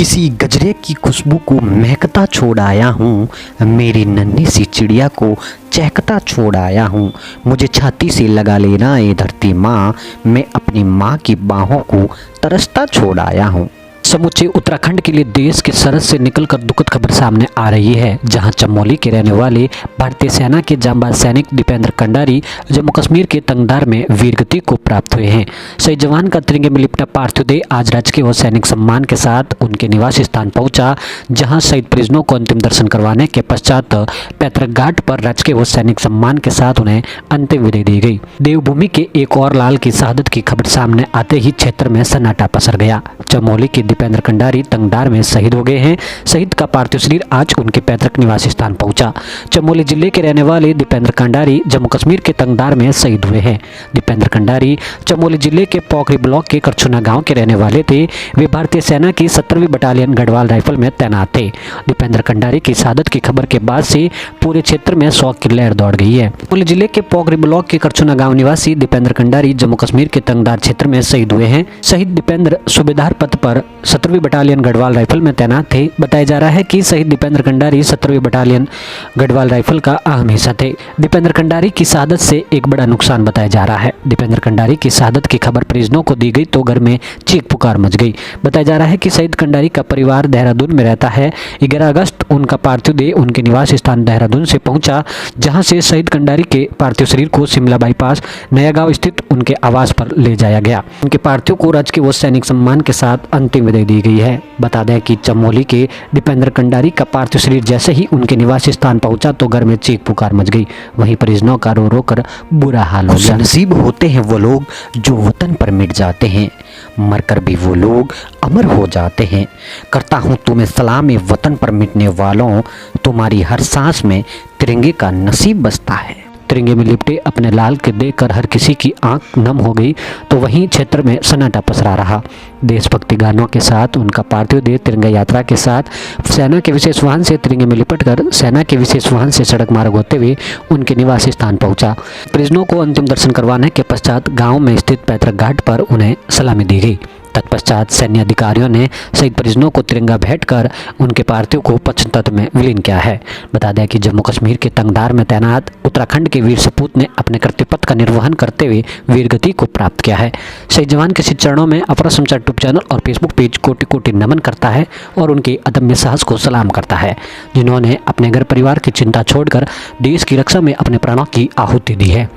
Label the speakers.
Speaker 1: किसी गजरे की खुशबू को महकता छोड़ आया हूँ, मेरी नन्ही सी चिड़िया को चहकता छोड़ आया हूँ। मुझे छाती से लगा लेना ए धरती माँ, मैं अपनी माँ की बाहों को तरसता छोड़ आया हूँ। समूचे उत्तराखंड के लिए देश के सरहद से निकलकर दुखद खबर सामने आ रही है, जहां चमोली के रहने वाले भारतीय सेना के जांबाज सैनिक दीपेंद्र कंडारी जम्मू कश्मीर के तंगधार में वीरगति को प्राप्त हुए हैं। शहीद जवान का तिरंगे में लिपटा पार्थिव देह आज राजकीय व सैनिक सम्मान के साथ उनके निवास स्थान पहुंचा, जहां शहीद परिजनों को अंतिम दर्शन करवाने के पश्चात पैतृक घाट पर राजकीय व सैनिक सम्मान के साथ उन्हें अंतिम विदाई दी गई। देवभूमि के एक और लाल की शहादत की खबर सामने आते ही क्षेत्र में सन्नाटा पसर गया। चमोली के दीपेंद्र कंडारी तंगधार में शहीद हो गए हैं। शहीद का पार्थिव शरीर आज उनके पैतृक निवास स्थान पहुंचा। चमोली जिले के रहने वाले दीपेंद्र कंडारी जम्मू कश्मीर के तंगधार में शहीद हुए हैं। दीपेंद्र कंडारी चमोली जिले के पोखरी ब्लॉक के करछुना गांव के रहने वाले थे। वे भारतीय सेना की 17वीं बटालियन गढ़वाल राइफल में तैनात थे। दीपेंद्र कंडारी की शहादत की खबर के बाद से पूरे क्षेत्र में शोक की लहर दौड़ गई है। चमोली जिले के पोखरी ब्लॉक के करछुना गांव निवासी दीपेंद्र कंडारी जम्मू कश्मीर के तंगधार क्षेत्र में शहीद हुए हैं। शहीद दीपेंद्र सूबेदार पद पर 17वीं बटालियन गढ़वाल राइफल में तैनात थे। बताया जा रहा है कि शहीद दीपेंद्र कंडारी 17वीं बटालियन गढ़वाल राइफल का अहम हिस्सा थे। दीपेंद्र कंडारी की शहादत से एक बड़ा नुकसान बताया जा रहा है। दीपेंद्र कंडारी की शहादत की खबर परिजनों को दी गई तो घर में चीख पुकार मच गई। बताया जा रहा है कि शहीद कंडारी का परिवार देहरादून में रहता है। 11 अगस्त उनका पार्थिव देह उनके निवास स्थान देहरादून से पहुंचा, जहां से शहीद कंडारी के पार्थिव शरीर को शिमला बाईपास नया गांव स्थित उनके आवास पर ले जाया गया। उनके पार्थिव को राजकीय व सैनिक सम्मान के साथ अंतिम विदाई दी गई है। बता दें कि चमोली के दीपेंद्र कंडारी का पार्थिव शरीर जैसे ही उनके निवास स्थान पहुंचा तो घर में चीख पुकार मच गई। वहीं परिजनों का रो रो कर बुरा हाल हो गया। नसीब होते हैं वो लोग जो वतन पर मिट जाते हैं, मरकर भी वो लोग अमर हो जाते हैं। करता हूँ तुम्हें सलाम ए वतन पर मिटने वालों, तुम्हारी हर सांस में तिरंगे का नसीब बसता है। तिरंगे में लिपटे अपने लाल के देखकर हर किसी की आंख नम हो गई, तो वहीं क्षेत्र में सन्नाटा पसरा रहा। देशभक्ति गानों के साथ उनका पार्थिव देह तिरंगा यात्रा के साथ सेना के विशेष वाहन से तिरंगे में लिपटकर सेना के विशेष वाहन से सड़क मार्ग होते हुए उनके निवास स्थान पहुंचा। परिजनों को अंतिम दर्शन करवाने के पश्चात गाँव में स्थित पैतृक घाट पर उन्हें सलामी दी गई। तत्पश्चात सैन्य अधिकारियों ने शहीद परिजनों को तिरंगा भेंट कर उनके पार्थिव को पंचतत्व में विलीन किया है। बता दें कि जम्मू कश्मीर के तंगधार में तैनात उत्तराखंड के वीर सपूत ने अपने कर्तव्य का निर्वहन करते हुए वीरगति को प्राप्त किया है। शहीद जवान के श्री चरणों में अपरा समाचार यूट्यूब चैनल और फेसबुक पेज कोटि कोटि नमन करता है और उनके अदम्य साहस को सलाम करता है, जिन्होंने अपने घर परिवार की चिंता छोड़कर देश की रक्षा में अपने प्राणों की आहुति दी है।